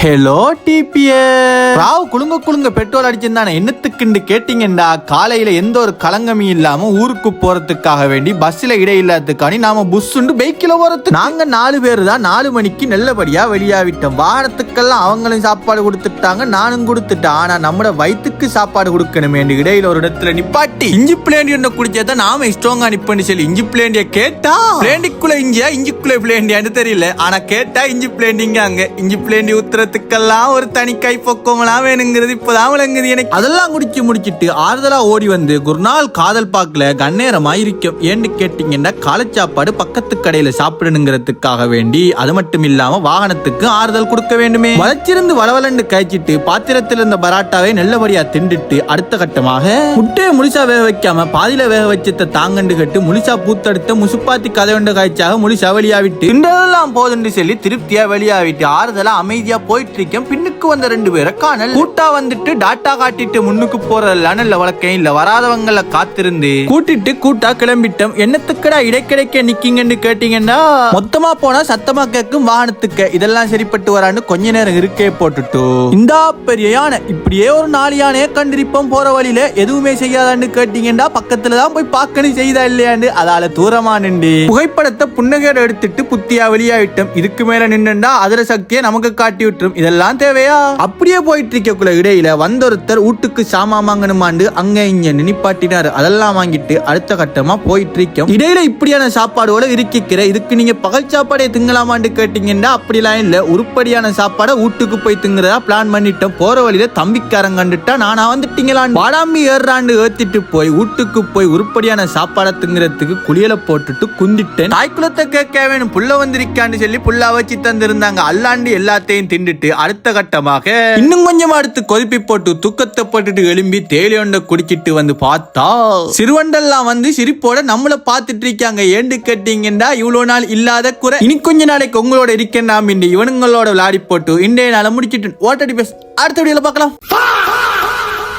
Hello டிபிஎஸ் ராவ் குளுங்க பெட்ரோல் அடிச்சிருந்தானே என்னத்துக்குன்னு கேட்டீங்கடா. காலையில எந்த ஒரு கலங்கமும் இல்லாம ஊருக்கு போறதுக்காக வேண்டி பஸ்ல இடையில்லாததுக்காண்டி நாம புஷ்ஷுண்டு பைக்கில போறது. நாங்க 4 பேர் தான் 4 மணிக்கு நல்லபடியா வெளியாவிட்டோம். வாகனத்துக்கெல்லாம் அவங்களும் சாப்பாடு கொடுத்துட்டாங்க, நானும் கொடுத்துட்டேன். ஆனா நம்ம வயிற்றுக்கு சாப்பாடு கொடுக்கணுமே இடையில ஒரு இடத்துல நிப்பாட்டி இஞ்சி பிளேண்டி ஒண்ணு குடிச்சதான் நாம ஸ்ட்ராங்கா நிப்பன்னு சொல்லி இஞ்சி பிளேண்டிய கேட்டா பிளேண்டிக்குள்ள இஞ்சியா இஞ்சிக்குள்ள பிளேண்டியான்னு தெரியல. ஆனா கேட்டா இஞ்சி பிளேண்டிங்க அங்க இஞ்சி பிளேண்டி ஊத்துறதுக்கெல்லாம் ஒரு தனி கை பக்குவமெல்லாம் வேணுங்கிறது இப்பதான் விளங்குது எனக்கு. அதெல்லாம் குடிச்சு முடிச்சிட்டு ஆறுதலா ஓடி வந்து ஒரு நாள் காதல் பாக்கல கண்ணேரமா இருக்கும். ஏன்னு கேட்டீங்கன்னா காலை சாப்பாடு பக்கத்து கடையில சாப்பிடணுங்கிறதுக்காக வேண்டி அது மட்டும் இல்லாம வாகனத்துக்கு ஆறுதல் கொடுக்க வேண்டுமே. வளச்சிருந்து வளவலண்டு காய்ச்சிட்டு பாத்திரத்தில் இருந்த பராட்டாவை நல்லபடியா திண்டுட்டு அடுத்த கட்டமாக முட்டையை முழுசா வேக வைக்காம பாதியில வேக வச்சத தாங்கண்டு கட்டு முழுசா பூத்தடுத்த முசுப்பாத்தி கதை கொண்ட காய்ச்சாக முழுசா வெளியாவிட்டு இன்றெல்லாம் போதுன்னு சொல்லி திருப்தியா வெளியாவிட்டு ஆறுதலா அமைதியா போயிட்டு இருக்கேன். பின்னுக்கு வந்த 2 பேரை காணல். கூட்டா வந்துட்டு டாட்டா காட்டிட்டு முன்னுக்கு போறதெல்லாம் நல்ல வழக்கம் இல்ல. வராதவங்கள காத்திருந்து கூட்டிட்டு கூட்டா கிளம்பிட்டோம். என்னத்துக்கடா இடைக்கிடைக்க நிக்கீங்கன்னு கேட்டீங்கன்னா மொத்தமா போனா சத்தமா கேட்கும் வாகனத்துக்கு. இதெல்லாம் சரிப்பட்டு வரான்னு கொஞ்ச நேரம் இருக்கே போட்டுட்டு இந்த பெரிய யானை இப்படியே ஒரு 4 யானையை கண்டிருப்போம். போற வழியில எதுவுமே செய்யாதான்னு கேட்டீங்கன்னா பக்கத்துலதான் போய் பார்க்கணும் செய்தா இல்லையாண்டு அதால தூரமா நின்று புகைப்படத்தை புன்னகையோட எடுத்துட்டு புத்தியா வெளியாயிட்டோம். இதுக்கு மேல நின்னுண்டா அதிர சக்தியை நமக்கு காட்டி விட்டுரும். இதெல்லாம் தேவையா? அப்படியே போயிட்டு இருக்கக்குள்ள இடையில வந்த ஒருத்தர் வீட்டுக்கு சாமான் வாங்கணுமாண்டு அங்க இங்க நிப்பாட்டினாரு. அதெல்லாம் வாங்கிட்டு அடுத்த கட்டமா போயிட்டு இருக்கோம். இடையில இப்படியான சாப்பாடோட இருக்கிக்கிற இதுக்கு நீங்க பகல் சாப்பாடே திங்கலாமான்னு கேட்டீங்கன்னா அப்படிலாம் இல்ல. உருப்படியான சாப்பாடை வீட்டுக்கு போய் திங்குறதா பிளான் பண்ணிட்டோம். போற வழியில தம்பிக்காரன் கண்டுட்டா நானா வந்துட்டீங்களான்னு வாடாம்பி ஏறாண்டு ஏத்திட்டு போய் வீட்டுக்கு போய் உருப்படியான சாப்பாடை திங்குறதுக்கு குளியல போட்டுட்டு குந்திட்டேன். தாய்க்குளத்தை கேட்க வேணும் புள்ள வந்திருக்கான்னு சொல்லி புல்லா வச்சு தந்திருந்தாங்க. அல்லாண்டு எல்லாத்தையும் திண்டுட்டு அடுத்த கட்டமாக இன்னும் கொஞ்சம் அடுத்து கொதிப்பி போட்டு துக்கத்தை போட்டுட்டு எழும்பி தேயிலையொண்ட குடிச்சிட்டு வந்து பார்த்தா சிறுவண்டெல்லாம் வந்து சிரிப்போட நம்மள பாத்துட்டு இருக்காங்க. ஏண்டு கேட்டீங்கன்னா இவ்வளவு நாள் இல்லாத குறை இனி கொஞ்ச நாளைக்கு உங்களோட இருக்கேன். நாம் இவனுங்களோட விளையாடி போட்டு இன்றைய நாளை முடிச்சிட்டு ஓட்டடி பேச அடுத்த வீடியோல பார்க்கலாம்.